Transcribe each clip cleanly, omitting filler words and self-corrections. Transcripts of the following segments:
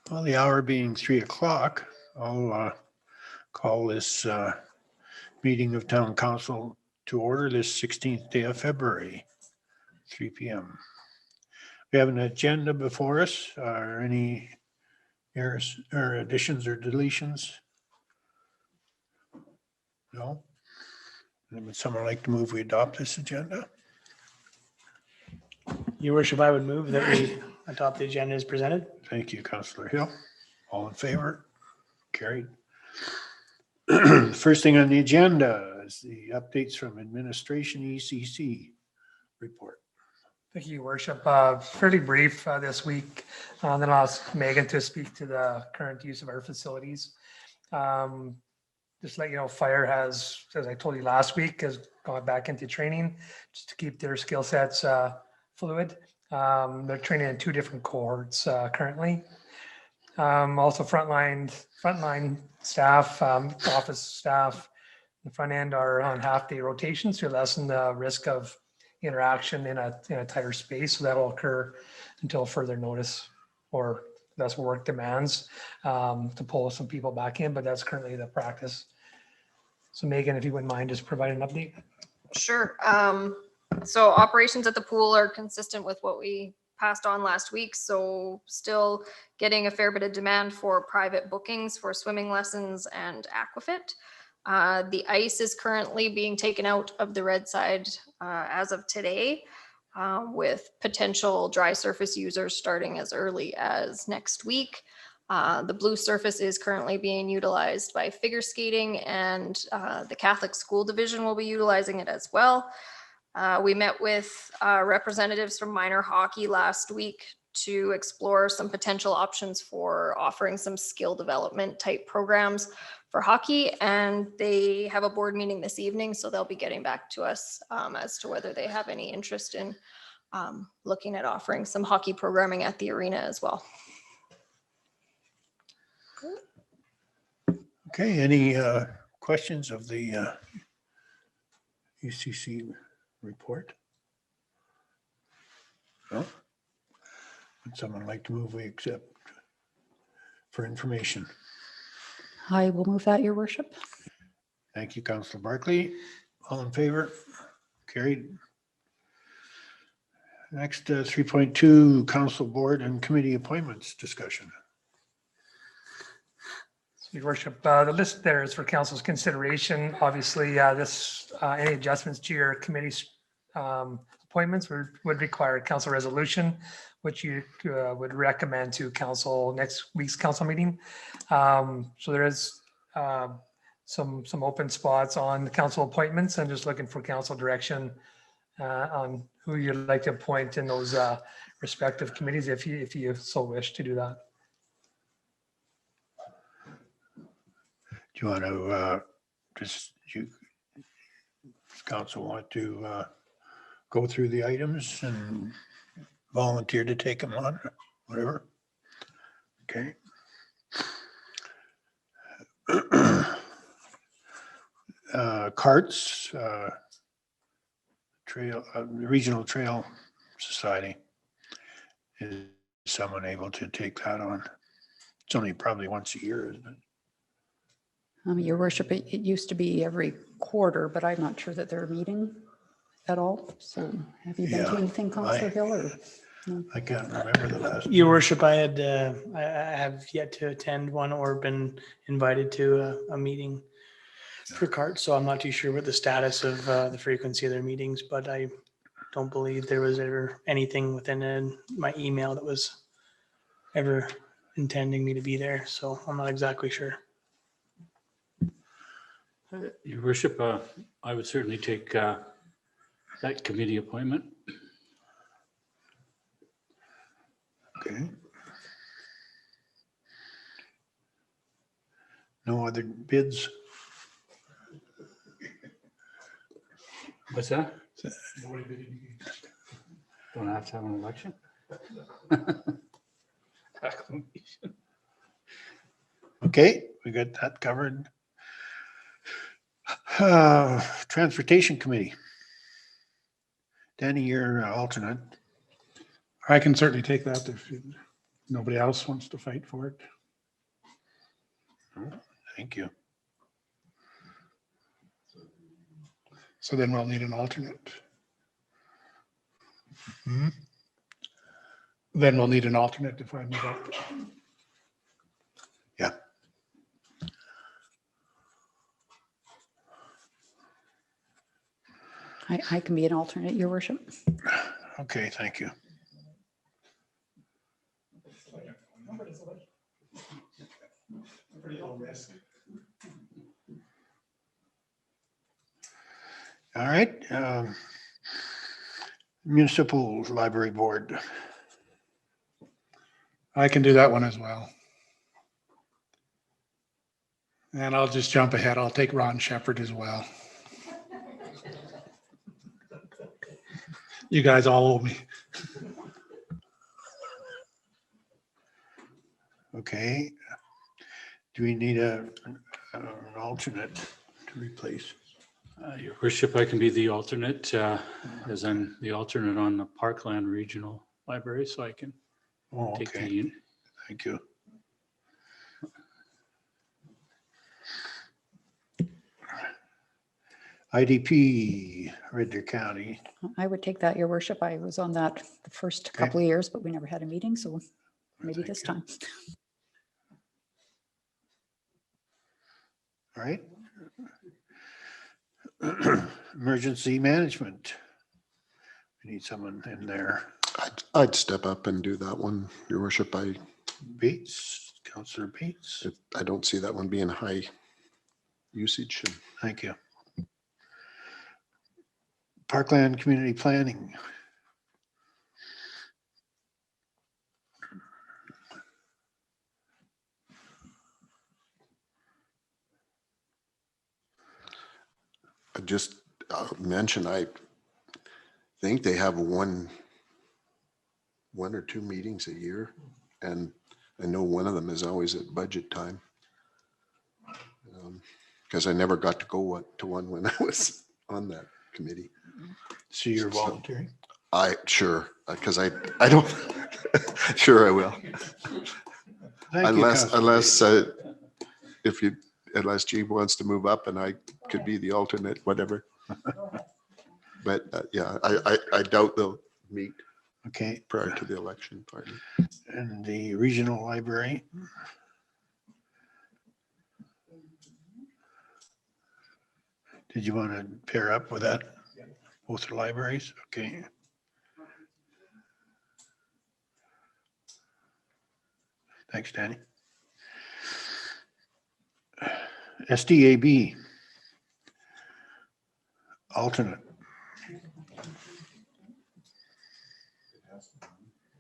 Well, the hour being 3 o'clock, I'll call this meeting of Town Council to order this 16th day of February, 3 p.m. We have an agenda before us. Are any errors or additions or deletions? No? Would someone like to move we adopt this agenda? Your worship, I would move that we adopt the agenda as presented. Thank you, Councillor Hill. All in favor? Carried. First thing on the agenda is the updates from Administration ECC report. Thank you, your worship. Fairly brief this week. Then I'll ask Megan to speak to the current use of our facilities. Just to let you know, fire has, as I told you last week, has gone back into training just to keep their skill sets fluid. They're training in 2 different cohorts currently. Also frontline staff, office staff, the front end are on half-day rotations to lessen the risk of interaction in a tighter space. So that'll occur until further notice, or that's what work demands, to pull some people back in, but that's currently the practice. So Megan, if you wouldn't mind, just provide an update. Sure. So operations at the pool are consistent with what we passed on last week. So still getting a fair bit of demand for private bookings for swimming lessons and aquafit. The ice is currently being taken out of the red side as of today, with potential dry surface users starting as early as next week. The blue surface is currently being utilized by figure skating, and the Catholic School Division will be utilizing it as well. We met with representatives from minor hockey last week to explore some potential options for offering some skill development type programs for hockey, and they have a board meeting this evening, so they'll be getting back to us as to whether they have any interest in looking at offering some hockey programming at the arena as well. Okay, any questions of the ECC report? No? Would someone like to move we accept for information? I will move that, your worship. Thank you, Councillor Barkley. All in favor? Carried. Next, 3.2, Council Board and Committee Appointments discussion. Your worship, the list there is for council's consideration. Obviously, any adjustments to your committee's appointments would require council resolution, which you would recommend to council next week's council meeting. So there is some open spots on the council appointments, and just looking for council direction on who you'd like to appoint in those respective committees, if you so wish to do that. Do you want to council want to go through the items and volunteer to take them on, whatever? Okay. Carts, trail, Regional Trail Society. Is someone able to take that on? It's only probably once a year, isn't it? Your worship, it used to be every quarter, but I'm not sure that they're meeting at all. So have you been to anything, Councillor Hill? Or no? I can't remember the last. Your worship, I have yet to attend one or been invited to a meeting for CART, so I'm not too sure what the status of the frequency of their meetings, but I don't believe there was ever anything within my email that was ever intending me to be there, so I'm not exactly sure. Your worship, I would certainly take that committee appointment. Okay. No other bids? What's that? Don't have to have an election? Okay, we got that covered. Transportation Committee. Danny, you're alternate. I can certainly take that if Nobody else wants to fight for it. Thank you. So then we'll need an alternate. Hmm? Then we'll need an alternate if I move up. Yeah. I can be an alternate, your worship. Okay, thank you. All right. Municipal Library Board. I can do that one as well. And I'll just jump ahead. I'll take Ron Shepherd as well. You guys all owe me. Okay. Do we need an alternate to replace? Your worship, I can be the alternate, as I'm the alternate on the Parkland Regional Library, so I can Oh, take okay. the, Thank you. IDP, Red Deer County. I would take that, your worship. I was on that the first Okay. couple of years, but we never had a meeting, so maybe Thank this you. time. All right. Emergency Management. We need someone in there. I'd step up and do that one, your worship. Bates, Councillor Bates. I don't see that one being high usage. Thank you. Parkland Community Planning. I just mention, I think they have one or two meetings a year, and I know one of them is always at budget time. Because I never got to go to one when I was on that committee. So you're volunteering? Sure, because I don't, sure I will. Thank you, Unless, Councillor Bates. unless Gene wants to move up and I could be the alternate, whatever. But yeah, I doubt they'll meet Okay, prior to the election party. and the Regional Library. Did you want to pair up with that? Both the libraries? Okay. Thanks, Danny. SDAB. Alternate.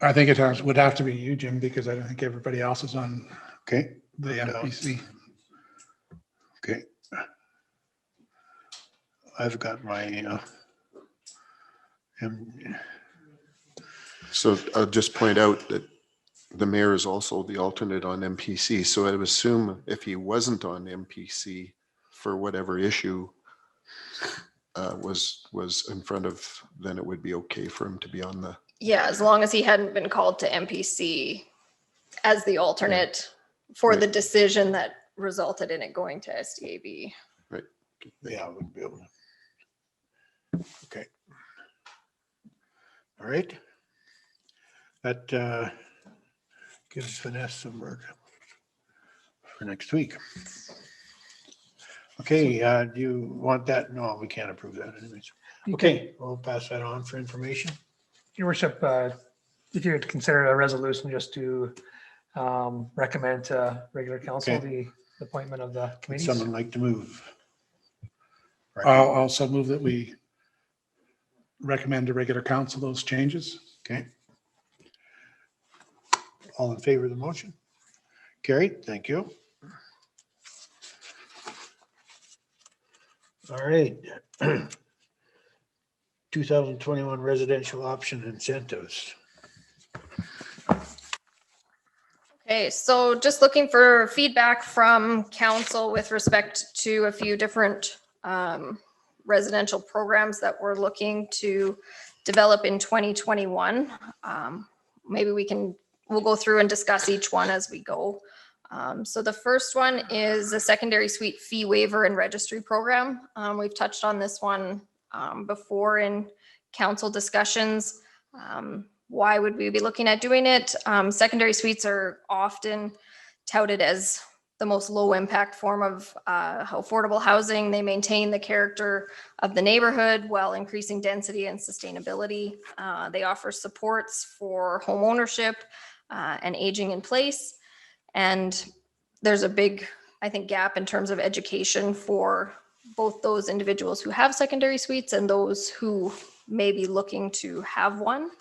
I think would have to be you, Jim, because I don't think everybody else is on Okay, the MPC. okay. I've got my, So I'll just point out that the mayor is also the alternate on MPC. So I would assume if he wasn't on MPC for whatever issue was in front of, then it would be okay for him to be on the. Yeah, as long as he hadn't been called to MPC as the alternate for the decision that resulted in it going to SDAB. Right. yeah, I wouldn't be able to. Okay. All right. That gives Vanessa some work for next week. Okay, do you want that? No, we can't approve that anyways. Okay, we'll pass that on for information. Your worship, if you would consider a resolution just to recommend to regular council Okay. the appointment of the Would committees. someone like to move? I'll also move that we recommend to regular council those changes. Okay. All in favor of the motion? Carried, thank you. All right. 2021 residential option incentives. Okay, so just looking for feedback from council with respect to a few different residential programs that we're looking to develop in 2021. Maybe we can we'll go through and discuss each one as we go. So the first one is the secondary suite fee waiver and registry program. We've touched on this one before in council discussions. Why would we be looking at doing it? Secondary suites are often touted as the most low impact form of affordable housing. They maintain the character of the neighborhood while increasing density and sustainability. They offer supports for home ownership and aging in place. And there's a big, I think, gap in terms of education for both those individuals who have secondary suites and those who may be looking to have one.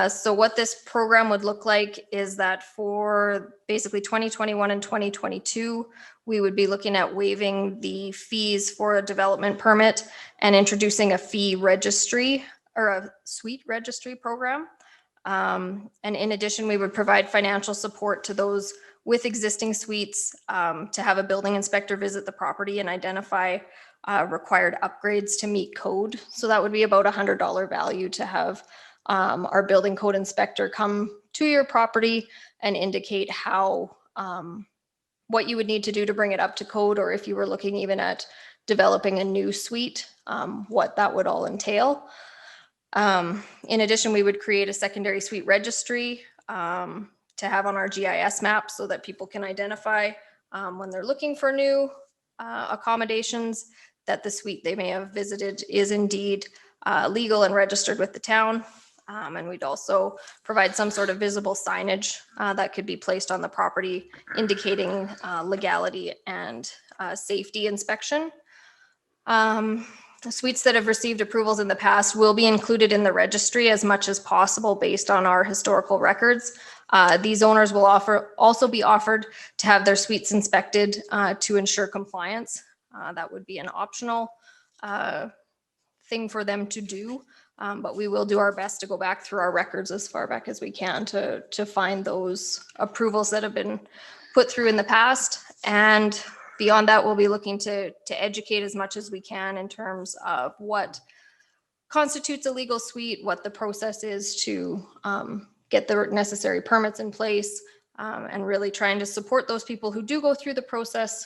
So what this program would look like is that for basically 2021 and 2022, we would be looking at waiving the fees for a development permit and introducing a fee registry or a suite registry program. And in addition, we would provide financial support to those with existing suites to have a building inspector visit the property and identify required upgrades to meet code. So that would be about $100 value to have our building code inspector come to your property and indicate how, what you would need to do to bring it up to code, or if you were looking even at developing a new suite, what that would all entail. In addition, we would create a secondary suite registry to have on our GIS map so that people can identify when they're looking for new accommodations that the suite they may have visited is indeed legal and registered with the town. And we'd also provide some sort of visible signage that could be placed on the property indicating legality and safety inspection. Suites that have received approvals in the past will be included in the registry as much as possible based on our historical records. These owners will also be offered to have their suites inspected to ensure compliance. That would be an optional thing for them to do. But we will do our best to go back through our records as far back as we can to find those approvals that have been put through in the past. And beyond that, we'll be looking to educate as much as we can in terms of what constitutes a legal suite, what the process is to get the necessary permits in place, and really trying to support those people who do go through the process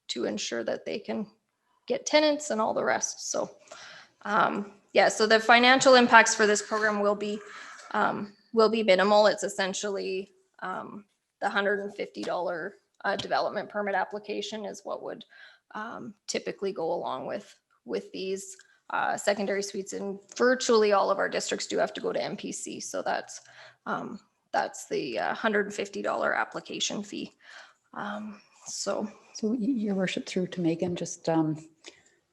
to ensure that they can get tenants and all the rest. So yeah, so the financial impacts for this program will be minimal. It's essentially the $150 development permit application is what would typically go along with these secondary suites. And virtually all of our districts do have to go to MPC. So that's the $150 application fee. So your worship, through to Megan, just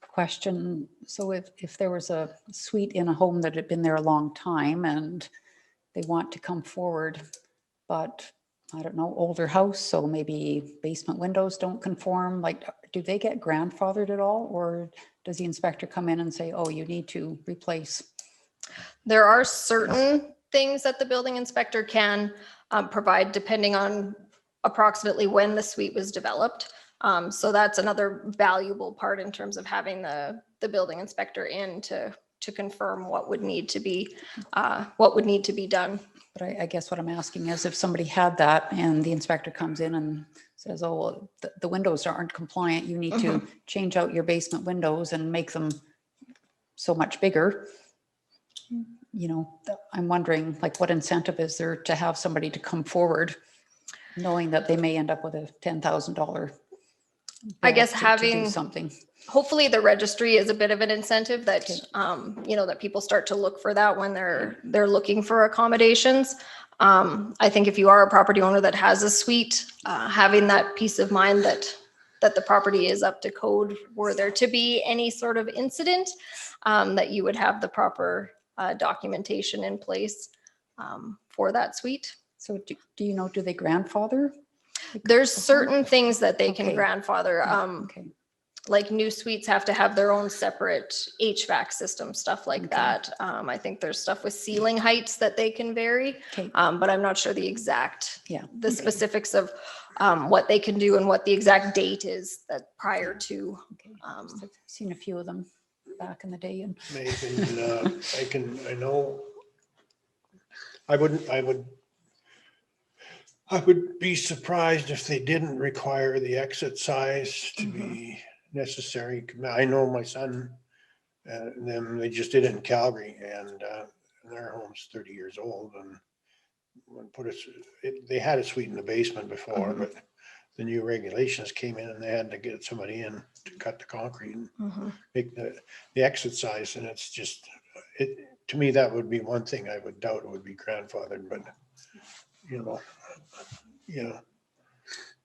question. So if there was a suite in a home that had been there a long time and they want to come forward, but I don't know, older house, so maybe basement windows don't conform, like, do they get grandfathered at all? Or does the inspector come in and say, oh, you need to replace? There are certain things that the building inspector can provide depending on approximately when the suite was developed. So that's another valuable part in terms of having the building inspector in to confirm what would need to be done. But I guess what I'm asking is, if somebody had that and the inspector comes in and says, oh, well, the windows aren't compliant, you need to change out your basement windows and make them so much bigger. You know, I'm wondering, like, what incentive is there to have somebody to come forward knowing that they may end up with a $10,000? I guess to having do something. Hopefully the registry is a bit of an incentive that, you know, that people start to look for that when they're looking for accommodations. I think if you are a property owner that has a suite, having that peace of mind that the property is up to code, were there to be any sort of incident, that you would have the proper documentation in place for that suite. So do you know, do they grandfather? There's certain things that they can Okay. grandfather. Okay. Like new suites have to have their own separate HVAC system, stuff like Okay. that. I think there's stuff with ceiling heights that they can vary, Okay. but I'm not sure the exact, Yeah. the specifics of what they can do and what the exact date is that prior to. Okay. I've seen a few of them back in the day, and Megan, I would I would be surprised if they didn't require the exit size to be necessary. I know my son, them, they just did it in Calgary, and their home's 30 years old, and they had a suite in the basement before, but the new regulations came in and they had to get somebody in to cut the concrete and make the exit size. And it's just, to me, that would be one thing I would doubt would be grandfathered, but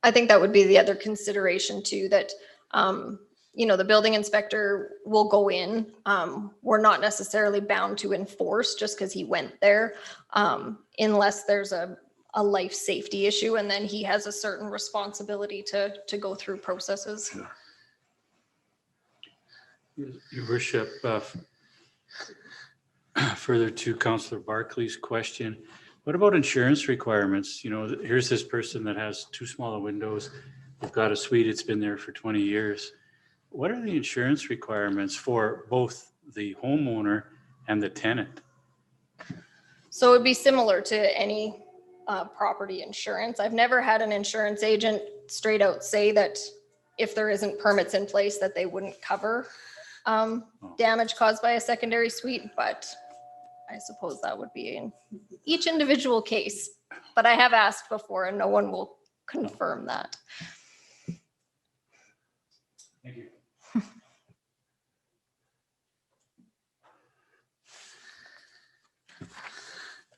I think that would be the other consideration too, that, the building inspector will go in. We're not necessarily bound to enforce just because he went there, unless there's a life safety issue, and then he has a certain responsibility to go through processes. Your worship, further to Councillor Barclay's question, what about insurance requirements? Here's this person that has too small of windows. They've got a suite, it's been there for 20 years. What are the insurance requirements for both the homeowner and the tenant? So it would be similar to any property insurance. I've never had an insurance agent straight out say that if there isn't permits in place that they wouldn't cover damage caused by a secondary suite, but I suppose that would be in each individual case. But I have asked before and no one will confirm that. Thank you.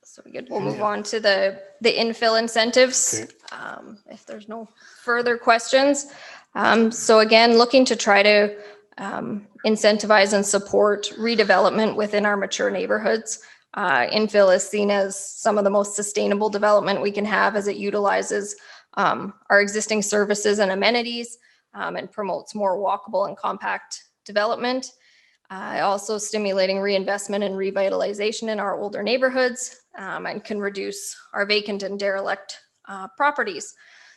So we good. We'll move on to the infill incentives. Okay. If there's no further questions. So again, looking to try to incentivize and support redevelopment within our mature neighborhoods. Infill is seen as some of the most sustainable development we can have, as it utilizes our existing services and amenities and promotes more walkable and compact development. Also stimulating reinvestment and revitalization in our older neighborhoods and can reduce our vacant and derelict properties.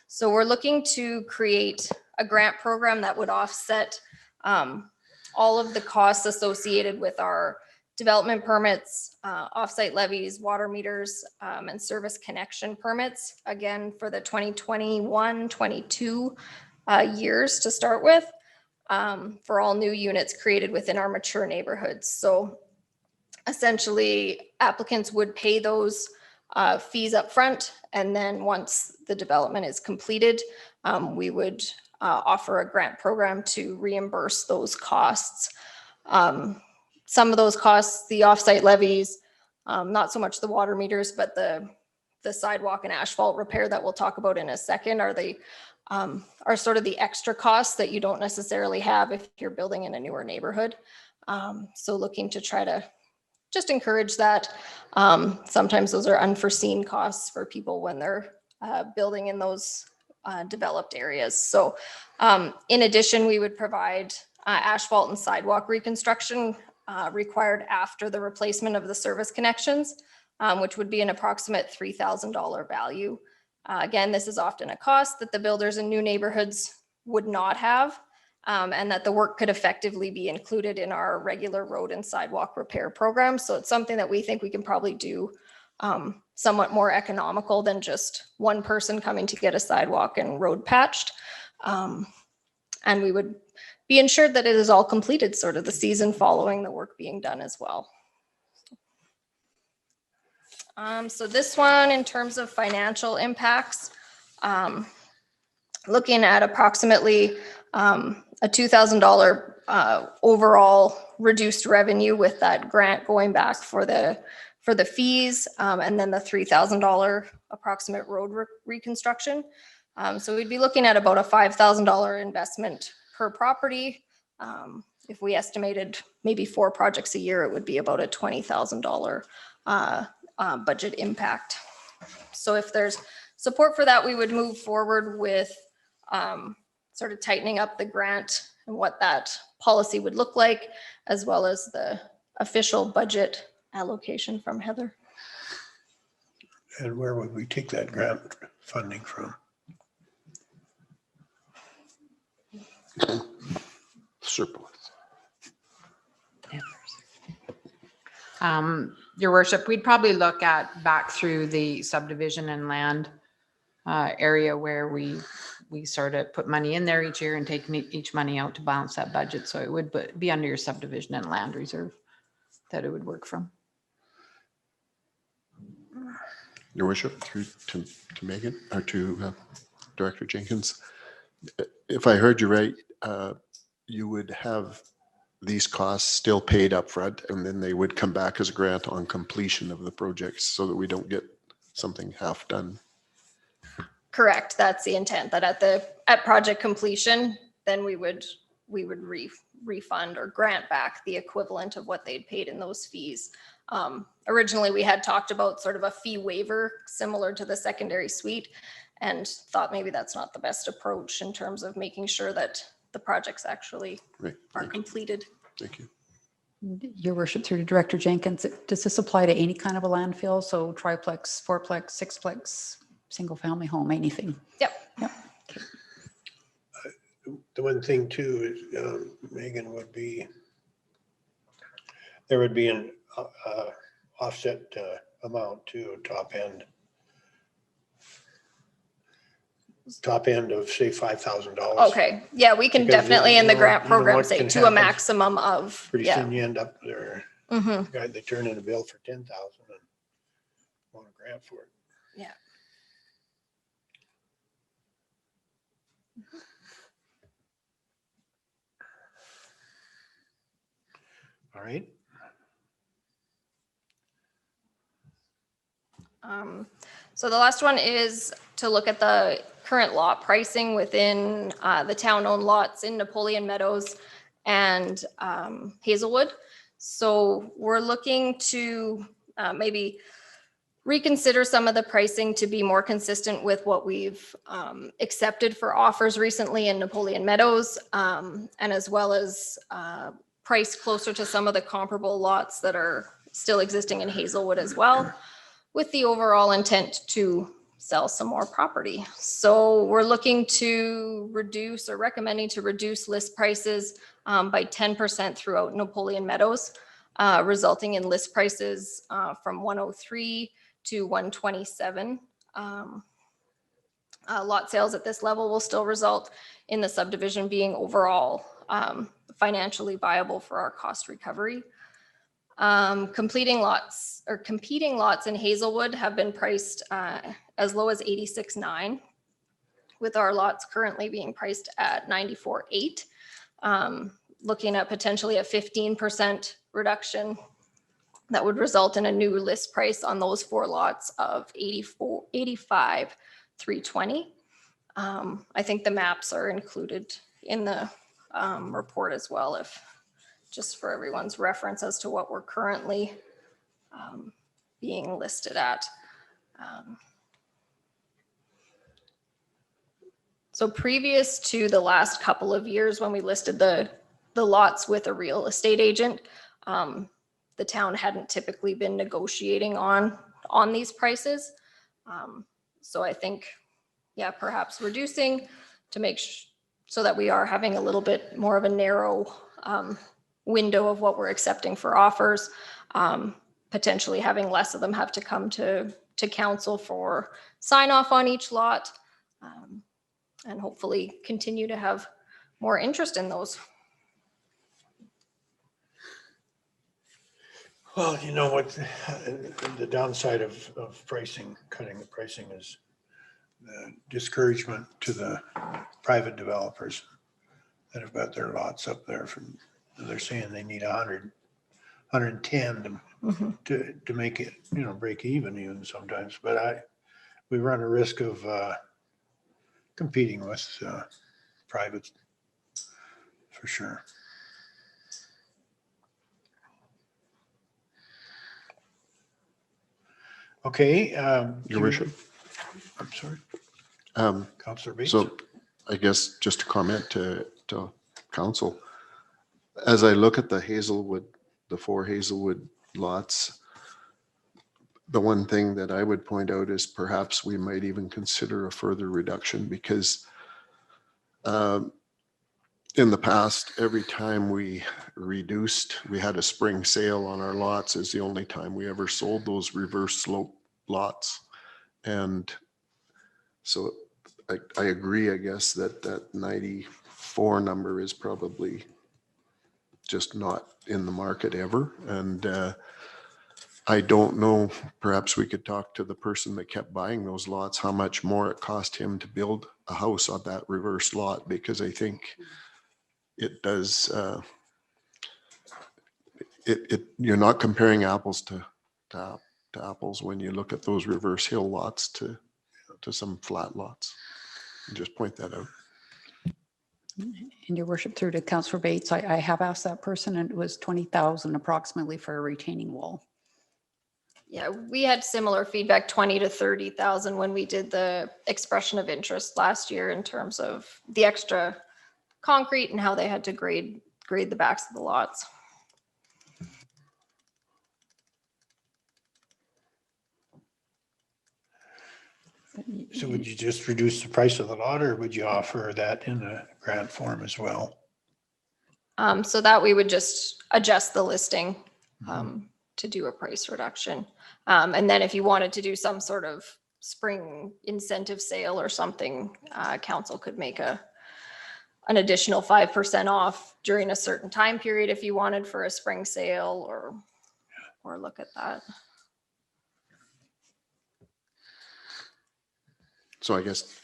So we're looking to create a grant program that would offset all of the costs associated with our development permits, offsite levies, water meters, and service connection permits, again, for the 2021-22 years to start with. For all new units created within our mature neighborhoods. So essentially applicants would pay those fees up front, and then once the development is completed, we would offer a grant program to reimburse those costs. Some of those costs, the offsite levies, not so much the water meters, but the sidewalk and asphalt repair that we'll talk about in a second, are sort of the extra costs that you don't necessarily have if you're building in a newer neighborhood. So looking to try to just encourage that. Sometimes those are unforeseen costs for people when they're building in those developed areas. So in addition, we would provide asphalt and sidewalk reconstruction required after the replacement of the service connections, which would be an approximate $3,000 value. Again, this is often a cost that the builders in new neighborhoods would not have, and that the work could effectively be included in our regular road and sidewalk repair program. So it's something that we think we can probably do somewhat more economical than just one person coming to get a sidewalk and road patched. And we would be ensured that it is all completed sort of the season following the work being done as well. So this one, in terms of financial impacts, looking at approximately a $2,000 overall reduced revenue with that grant going back for the fees, and then the $3,000 approximate road reconstruction. So we'd be looking at about a $5,000 investment per property. If we estimated maybe 4 projects a year, it would be about a $20,000 budget impact. So if there's support for that, we would move forward with sort of tightening up the grant and what that policy would look like, as well as the official budget allocation from Heather. And where would we take that grant funding from? Surplus. Your worship, we'd probably look at back through the subdivision and land area where we sort of put money in there each year and take each money out to balance that budget. So it would be under your subdivision and land reserve that it would work from. Your worship, through to Megan or to Director Jenkins. If I heard you right, you would have these costs still paid up front, and then they would come back as a grant on completion of the projects so that we don't get something half done. Correct. That's the intent, that at project completion, then we would refund or grant back the equivalent of what they'd paid in those fees. Originally, we had talked about sort of a fee waiver similar to the secondary suite, and thought maybe that's not the best approach in terms of making sure that the projects actually are completed. Thank you. Your worship, through to Director Jenkins, does this apply to any kind of a landfill? So triplex, fourplex, sixplex, single family home, anything? Yep. The one thing too is, Megan, would be, there would be an offset amount too, top end of say $5,000. Okay. Yeah, we can Because, definitely in the grant you know program what say can to a happen? maximum of, Pretty yeah. soon you end up there, Mhm. they turn in a bill for 10,000 and want a grant for it. Yeah. All right. So the last one is to look at the current lot pricing within the town-owned lots in Napoleon Meadows and Hazelwood. So we're looking to maybe reconsider some of the pricing to be more consistent with what we've accepted for offers recently in Napoleon Meadows, and as well as price closer to some of the comparable lots that are still existing in Hazelwood as well, with the overall intent to sell some more property. So we're looking to reduce, or recommending to reduce list prices by 10% throughout Napoleon Meadows, resulting in list prices from 103 to 127. Lot sales at this level will still result in the subdivision being overall financially viable for our cost recovery. Competing lots in Hazelwood have been priced as low as 86.9, with our lots currently being priced at 94.8. Looking at potentially a 15% reduction that would result in a new list price on those 4 lots of 85,320. I think the maps are included in the report as well, if just for everyone's reference as to what we're currently being listed at. So previous to the last couple of years when we listed the lots with a real estate agent, the town hadn't typically been negotiating on these prices. So I think, yeah, perhaps reducing to make so that we are having a little bit more of a narrow window of what we're accepting for offers, potentially having less of them have to come to council for sign off on each lot, and hopefully continue to have more interest in those. Well, you know what, the downside of pricing, cutting the pricing is the discouragement to the private developers that have got their lots up there from, they're saying they need 100, 110 to make it, break even sometimes. But we run a risk of competing with private for sure. Okay. Your worship. I'm sorry. Councillor Bates. So I guess just to comment to council, as I look at the 4 Hazelwood lots, the one thing that I would point out is perhaps we might even consider a further reduction, because in the past, every time we had a spring sale on our lots is the only time we ever sold those reverse slope lots. And So I agree, I guess, that 94 number is probably just not in the market ever. And I don't know, perhaps we could talk to the person that kept buying those lots, how much more it cost him to build a house on that reverse lot, because I think it does, you're not comparing apples to apples when you look at those reverse hill lots to some flat lots. Just point that out. And your worship, through to Councillor Bates, I have asked that person, and it was 20,000 approximately for a retaining wall. Yeah, we had similar feedback, 20 to 30,000 when we did the expression of interest last year in terms of the extra concrete and how they had to grade the backs of the lots. So would you just reduce the price of the lot, or would you offer that in a grant form as well? So that we would just adjust the listing to do a price reduction. And then if you wanted to do some sort of spring incentive sale or something, council could make an additional 5% off during a certain time period if you wanted for a spring sale, or look at that. So I guess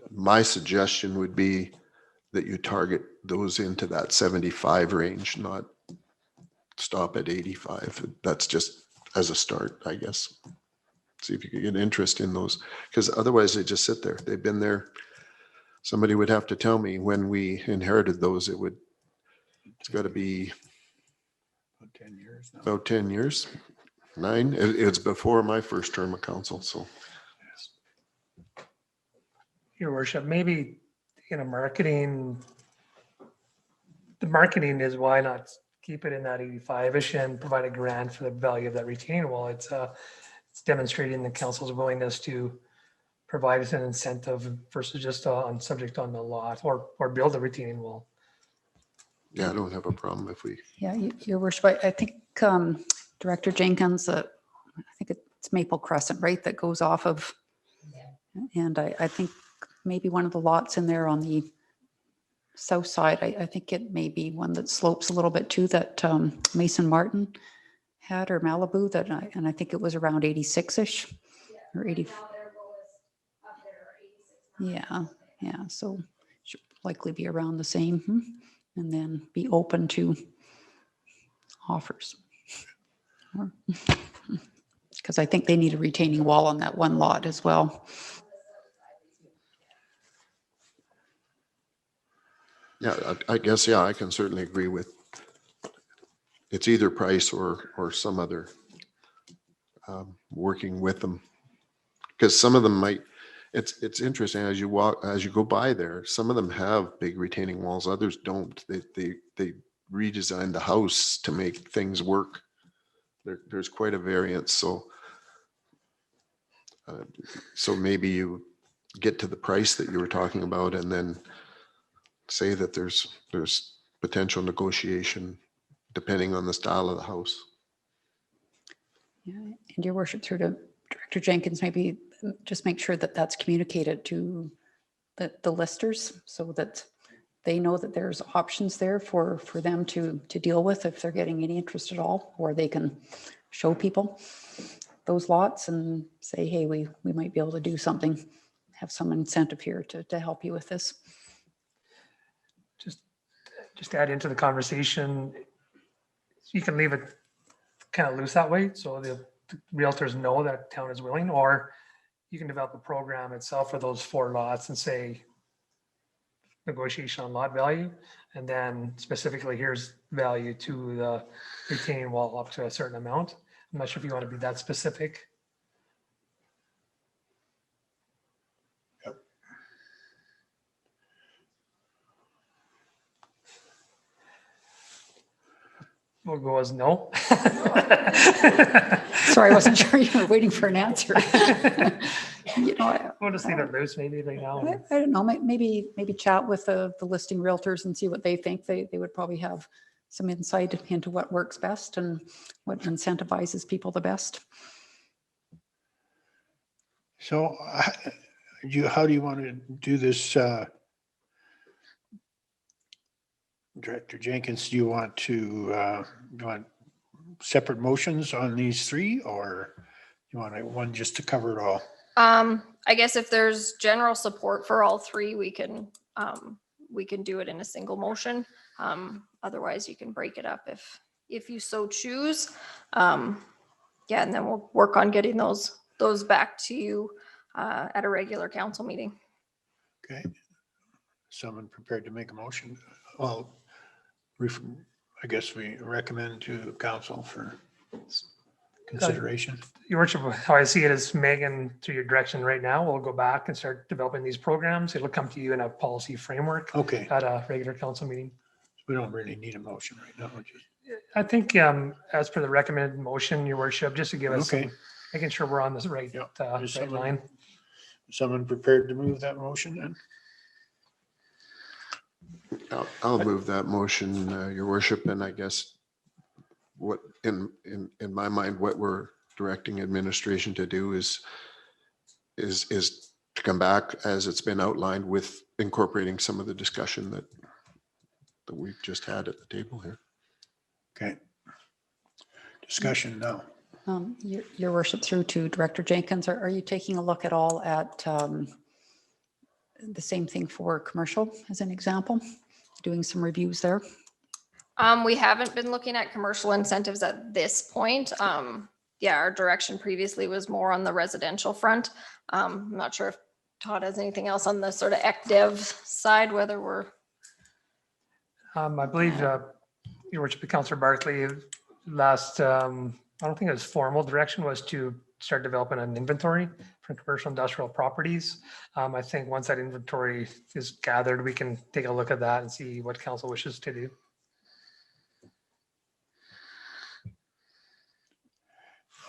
my suggestion would be that you target those into that 75 range, not stop at 85. That's just as a start, I guess. See if you can get interest in those, because otherwise they just sit there. They've been there. Somebody would have to tell me when we inherited those, it's got to be About 10 years now. about 10 years, 9. It's before my first term of council, so. Your worship, maybe in a marketing, the marketing is why not keep it in that 85-ish and provide a grant for the value of that retaining wall. It's demonstrating the council's willingness to provide us an incentive versus just on subject on the lot or build a retaining wall. Yeah, I don't have a problem if we. Yeah, your worship, I think Director Jenkins, I think it's Maple Crescent, right, that goes off of, and I think maybe one of the lots in there on the south side, I think it may be one that slopes a little bit too, that Mason Martin had, or Malibu, and I think it was around 86-ish or 80. Yeah, so should likely be around the same, and then be open to offers. Because I think they need a retaining wall on that one lot as well. Yeah, I guess, yeah, I can certainly agree with it's either price or some other working with them. Because some of them might, it's interesting as you go by there, some of them have big retaining walls, others don't. They redesigned the house to make things work. There's quite a variance. So maybe you get to the price that you were talking about and then say that there's potential negotiation depending on the style of the house. Yeah, and your worship, through to Director Jenkins, maybe just make sure that that's communicated to the listers so that they know that there's options there for them to deal with if they're getting any interest at all, or they can show people those lots and say, hey, we might be able to do something, have some incentive here to help you with this. Just add into the conversation, you can leave it kind of loose that way so the realtors know that town is willing, or you can develop a program itself for those 4 lots and say negotiation on lot value, and then specifically here's value to the retaining wall up to a certain amount. I'm not sure if you want to be that specific. We'll go as no. Sorry, I wasn't sure you were waiting for an answer. We'll just leave it loose maybe right now. I don't know, maybe chat with the listing realtors and see what they think. They would probably have some insight into what works best and what incentivizes people the best. So how do you want to do this? Director Jenkins, do you want separate motions on these three, or you want one just to cover it all? I guess if there's general support for all three, we can do it in a single motion. Otherwise you can break it up if you so choose. Yeah, and then we'll work on getting those back to you at a regular council meeting. Okay. Someone prepared to make a motion? Well, I guess we recommend to council for consideration. Your worship, how I see it is, Megan, through your direction right now, we'll go back and start developing these programs. It'll come to you in a policy framework Okay, at a regular council meeting. we don't really need a motion right now. I think as per the recommended motion, your worship, just to give us Okay. some, making sure we're on this right, Yeah. right Is someone- line. Someone prepared to move that motion then? I'll move that motion, your worship, and I guess what in my mind, what we're directing administration to do is to come back as it's been outlined with incorporating some of the discussion that we've just had at the table here. Okay. Discussion now. Your worship, through to Director Jenkins, are you taking a look at all at the same thing for commercial as an example? Doing some reviews there? We haven't been looking at commercial incentives at this point. Yeah, our direction previously was more on the residential front. I'm not sure if Todd has anything else on the sort of ECDev side, whether we're. I believe your worship, Councillor Barkley, last, I don't think it was formal direction, was to start developing an inventory for commercial industrial properties. I think once that inventory is gathered, we can take a look at that and see what council wishes to do.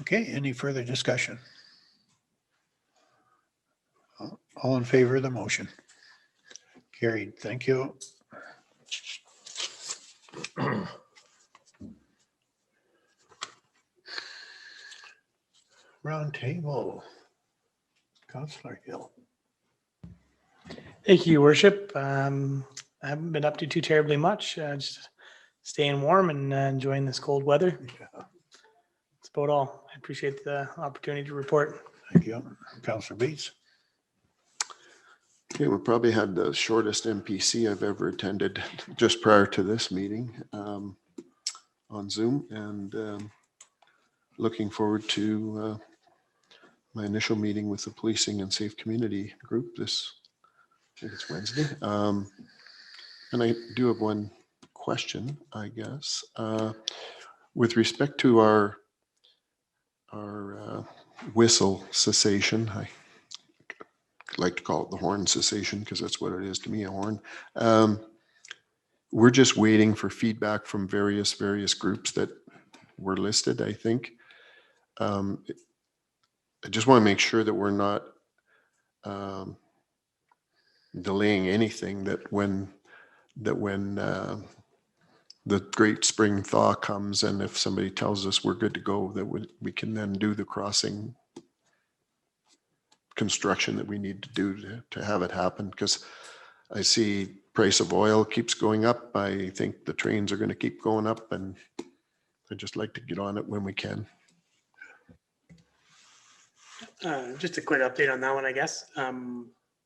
Okay, any further discussion? All in favor of the motion? Carried, thank you. Round table. Councillor Hill. Thank you, your worship. I haven't been up to too terribly much, just staying warm and enjoying this cold weather. That's about all. I appreciate the opportunity to report. Thank you. Councillor Bates. Okay, we probably had the shortest MPC I've ever attended just prior to this meeting on Zoom, and looking forward to my initial meeting with the Policing and Safe Community group this, I think it's Wednesday. And I do have one question, I guess. With respect to our whistle cessation, I like to call it the horn cessation because that's what it is to me, a horn. We're just waiting for feedback from various groups that were listed, I think. I just want to make sure that we're not delaying anything, that when the great spring thaw comes, and if somebody tells us we're good to go, that we can then do the crossing construction that we need to do to have it happen. Because I see price of oil keeps going up. I think the trains are going to keep going up, and I'd just like to get on it when we can. Just a quick update on that one, I guess.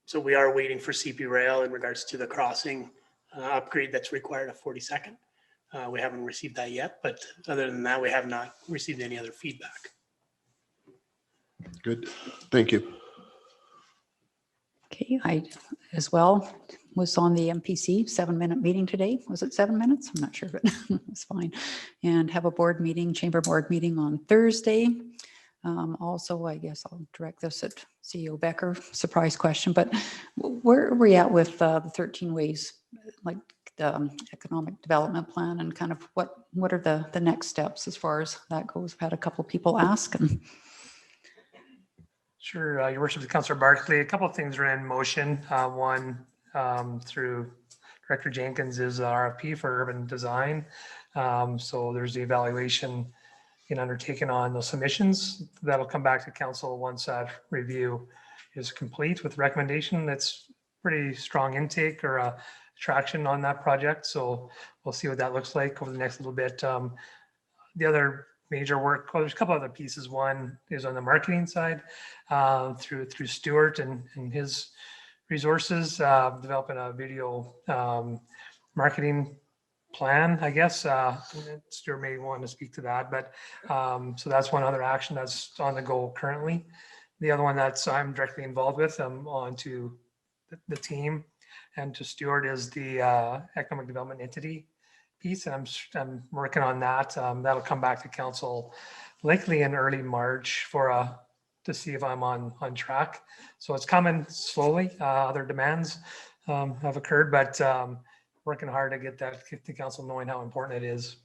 So we are waiting for CP Rail in regards to the crossing upgrade that's required of 42nd. We haven't received that yet, but other than that, we have not received any other feedback. Good, thank you. Okay, I as well was on the MPC 7-minute meeting today. Was it 7 minutes? I'm not sure, but it's fine. And have a board meeting, chamber board meeting on Thursday. Also, I guess I'll direct this at CEO Becker, surprise question, but where are we at with the 13 ways, like the economic development plan, and kind of what are the next steps as far as that goes? I've had a couple of people ask. And Sure, your worship, Councillor Barkley, a couple of things are in motion. One, through Director Jenkins, is RFP for urban design. So there's the evaluation undertaken on those submissions. That'll come back to council once that review is complete with recommendation. That's pretty strong intake or traction on that project. So we'll see what that looks like over the next little bit. The other major work, well, there's a couple other pieces. One is on the marketing side through Stuart and his resources, developing a video marketing plan, I guess. Stuart may want to speak to that, but so that's one other action that's on the go currently. The other one that's I'm directly involved with, I'm on to the team and to Stuart is the economic development entity piece. And I'm working on that. That'll come back to council likely in early March for to see if I'm on track. So it's coming slowly. Other demands have occurred, but working hard to get the council knowing how important it is.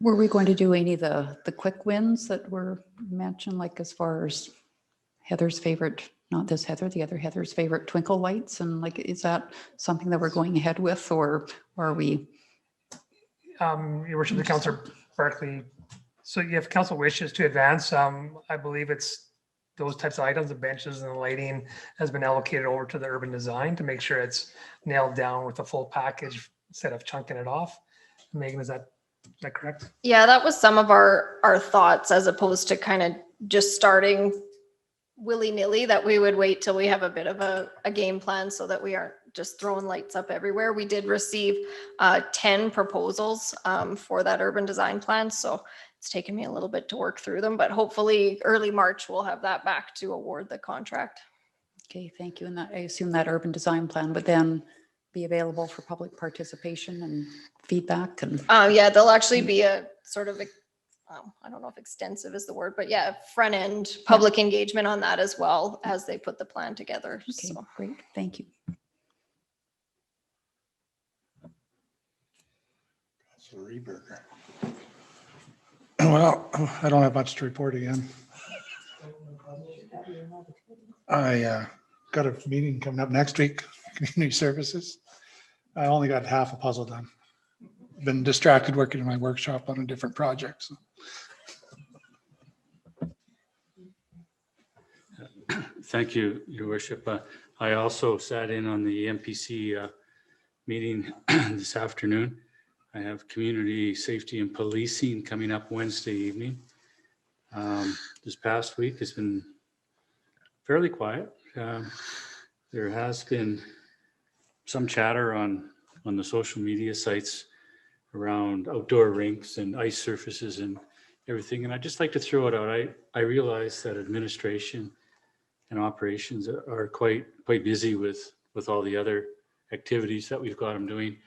Were we going to do any of the quick wins that were mentioned, like as far as Heather's favorite, not this Heather, the other Heather's favorite twinkle lights? And like, is that something that we're going ahead with, or are we? Your worship, the Councillor Barkley. So if council wishes to advance, I believe it's those types of items, the benches and the lighting has been allocated over to the urban design to make sure it's nailed down with the full package instead of chunking it off. Megan, is that correct? Yeah, that was some of our thoughts, as opposed to kind of just starting willy-nilly, that we would wait till we have a bit of a game plan so that we aren't just throwing lights up everywhere. We did receive 10 proposals for that urban design plan. So it's taken me a little bit to work through them, but hopefully early March, we'll have that back to award the contract. Okay, thank you. And that, I assume that urban design plan would then be available for public participation and feedback and. Yeah, there'll actually be a sort of, I don't know if extensive is the word, but yeah, front end public engagement on that as well as they put the plan together. Okay, So. great. Thank you. Councilor Reberger. Well, I don't have much to report again. I got a meeting coming up next week, community services. I only got half a puzzle done. Been distracted working in my workshop on a different project. So. Thank you, Your Worship. I also sat in on the MPC meeting this afternoon. I have community safety and policing coming up Wednesday evening. This past week has been fairly quiet. There has been some chatter on the social media sites around outdoor rinks and ice surfaces and everything. And I'd just like to throw it out. I realize that administration and operations are quite busy with all the other activities that we've got them doing.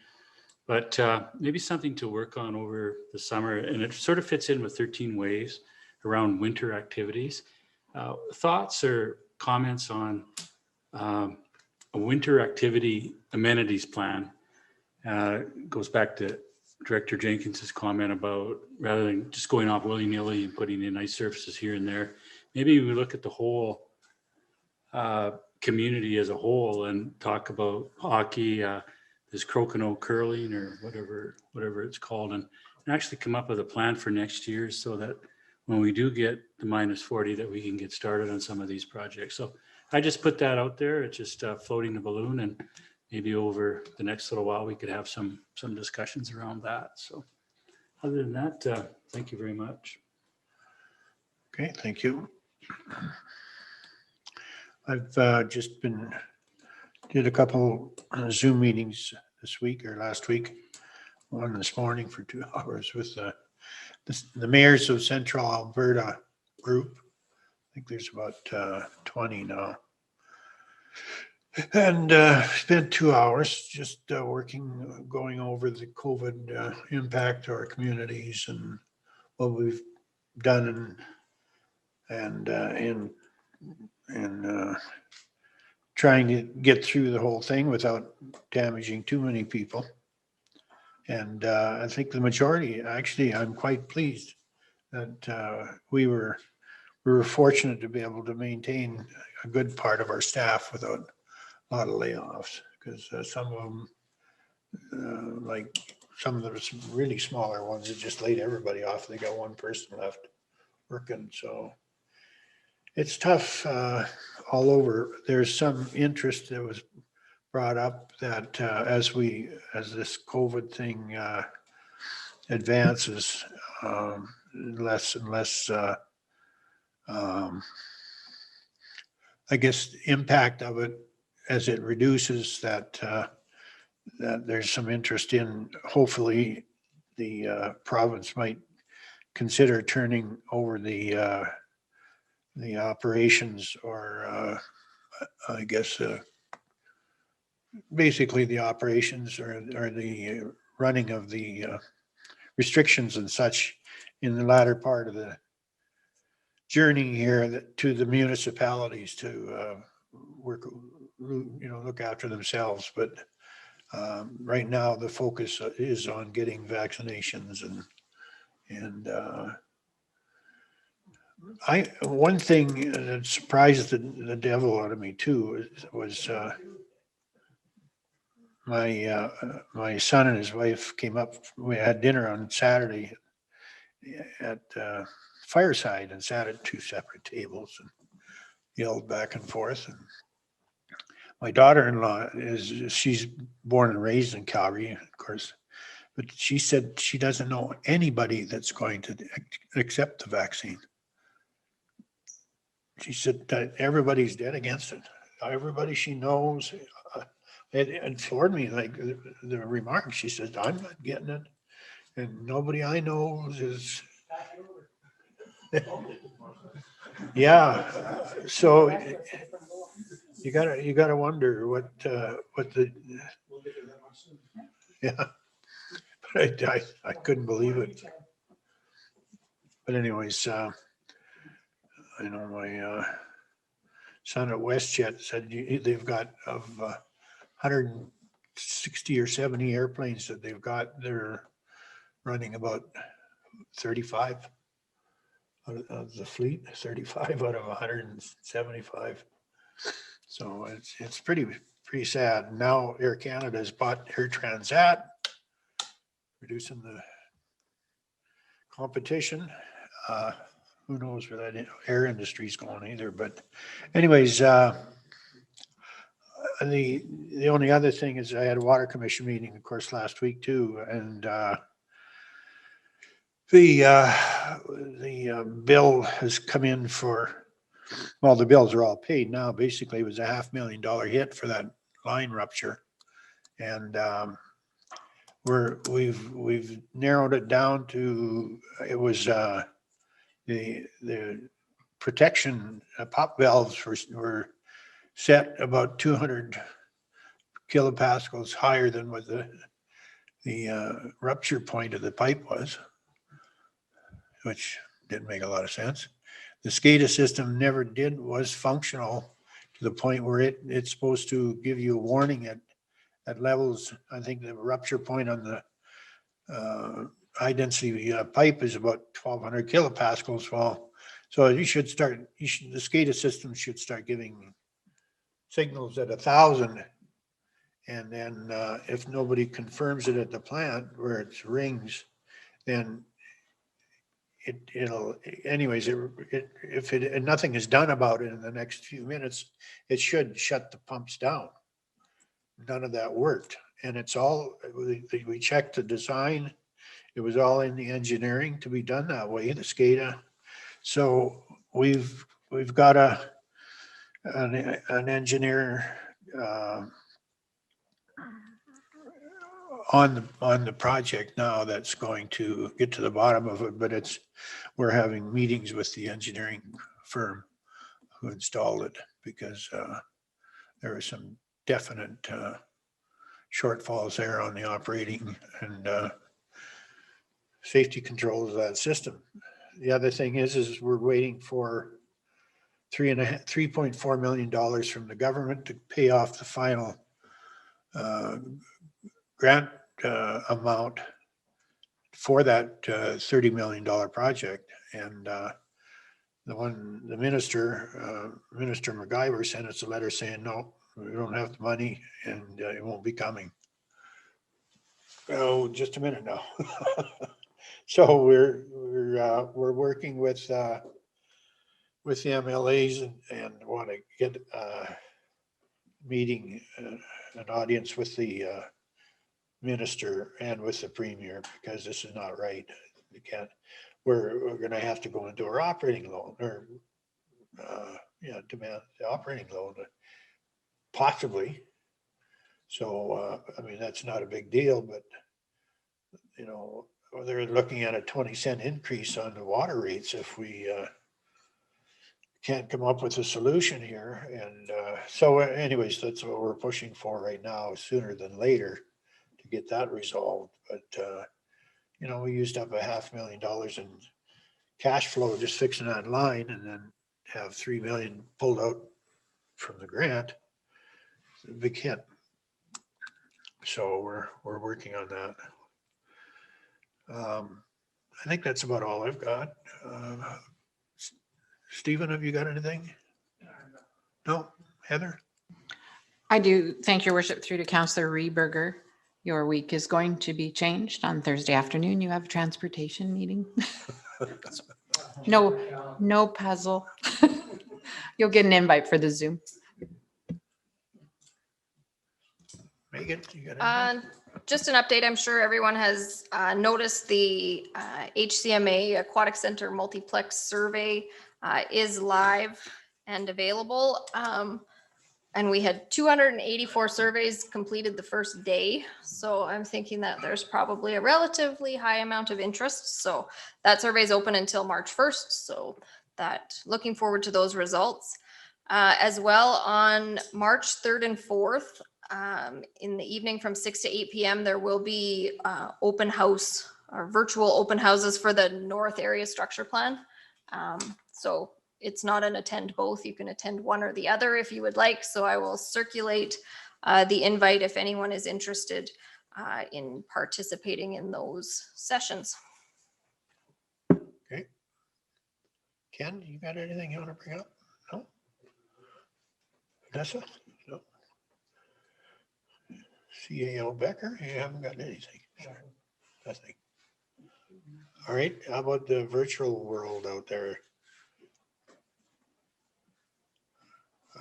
But maybe something to work on over the summer, and it sort of fits in with 13 ways around winter activities. Thoughts or comments on a winter activity amenities plan? Goes back to Director Jenkins's comment about rather than just going off willy-nilly and putting in ice surfaces here and there, maybe we look at the whole community as a whole and talk about hockey, this Crokinole curling or whatever it's called, and actually come up with a plan for next year so that when we do get the -40, that we can get started on some of these projects. So I just put that out there. It's just floating the balloon, and maybe over the next little while we could have some discussions around that. So other than that, thank you very much. Okay, thank you. I've just did a couple Zoom meetings this week or last week. One this morning for 2 hours with the mayors of Central Alberta group. I think there's about 20 now. And spent 2 hours just going over the COVID impact to our communities and what we've done and trying to get through the whole thing without damaging too many people. And I think the majority, actually, I'm quite pleased that we were fortunate to be able to maintain a good part of our staff without a lot of layoffs, because some of them, like some of the really smaller ones, it just laid everybody off. They got one person left working. So it's tough all over. There's some interest that was brought up that as this COVID thing advances, less and less, I guess, impact of it as it reduces, that there's some interest in, hopefully, the province might consider turning over the operations, or I guess basically the operations, or the running of the restrictions and such in the latter part of the journey here, to the municipalities to work, look after themselves. But right now the focus is on getting vaccinations, and one thing that surprised the devil out of me too was my son and his wife came up. We had dinner on Saturday at Fireside and sat at two separate tables and yelled back and forth. And my daughter-in-law she's born and raised in Calgary, of course, but she said she doesn't know anybody that's going to accept the vaccine. She said that everybody's dead against it. Everybody she knows, it floored me, like the remark. She says, I'm not getting it, and nobody I know is. Yeah, so you gotta wonder what the, yeah, but I couldn't believe it. But anyways, I know my son at WestJet said they've got of 160 or 70 airplanes that they've got. They're running about 35 of the fleet, 35 out of 175. So it's pretty sad. Now Air Canada has bought Air Transat, reducing the competition. Who knows where that air industry is going either. But anyways, the only other thing is I had a water commission meeting, of course, last week too, and the bill has come in for, well, the bills are all paid now. Basically, it was a $500,000 hit for that line rupture, and we've narrowed it down to, it was the protection pop valves were set about 200 kilopascals higher than what the rupture point of the pipe was, which didn't make a lot of sense. The SCADA system never was functional to the point where it's supposed to give you a warning at levels. I think the rupture point on the high density pipe is about 1200 kilopascals. Well, so the SCADA system should start giving signals at 1000. And then if nobody confirms it at the plant where it rings, then if nothing is done about it in the next few minutes, it should shut the pumps down. None of that worked. And it's all, we checked the design. It was all in the engineering to be done that way, the SCADA. So we've got an engineer on the project now that's going to get to the bottom of it, but we're having meetings with the engineering firm who installed it, because there are some definite shortfalls there on the operating and safety controls of that system. The other thing is we're waiting for $3.4 million from the government to pay off the final grant amount for that $30 million project. And the minister McIver sent us a letter saying, no, we don't have the money and it won't be coming. Oh, just a minute now. So we're working with with the MLAs and want to get meeting, an audience with the minister and with the premier, because this is not right. We can't, we're gonna have to go into our operating loan or demand the operating loan possibly. So, I mean, that's not a big deal, but you know, they're looking at a 20-cent increase on the water rates if we can't come up with a solution here. And so anyways, that's what we're pushing for right now, sooner than later, to get that resolved. But, you know, we used up $500,000 in cash flow just fixing that line, and then have 3 million pulled out from the grant. We can't. So we're working on that. I think that's about all I've got. Stephen, have you got anything? No? Heather? I do thank your worship through to Councillor Reberger. Your week is going to be changed. On Thursday afternoon, you have a transportation meeting. No puzzle. You'll get an invite for the Zoom. Megan, you got anything? Just an update. I'm sure everyone has noticed the Hcma Aquatic Center Multiplex survey is live and available. And we had 284 surveys completed the first day. So I'm thinking that there's probably a relatively high amount of interest. So that survey is open until March 1st. So that looking forward to those results. As well, on March 3rd and 4th, in the evening from 6 to 8 p.m. there will be open house or virtual open houses for the North Area Structure Plan. So it's not an attend both. You can attend one or the other if you would like. So I will circulate the invite if anyone is interested in participating in those sessions. Okay. Ken, you got anything you want to bring up? No? Vanessa? No. CAO Becker, you haven't got anything. Nothing. All right, how about the virtual world out there?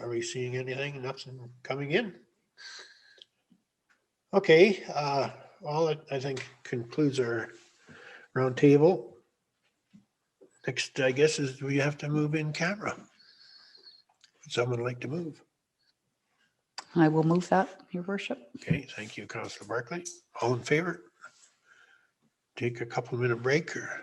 Are we seeing anything? Nothing coming in? Okay, well, that, I think, concludes our roundtable. Next, I guess, is we have to move in camera. Would someone like to move? I will move that, your worship. Okay, thank you, Councillor Barclay. All in favor? Take a couple minute break or?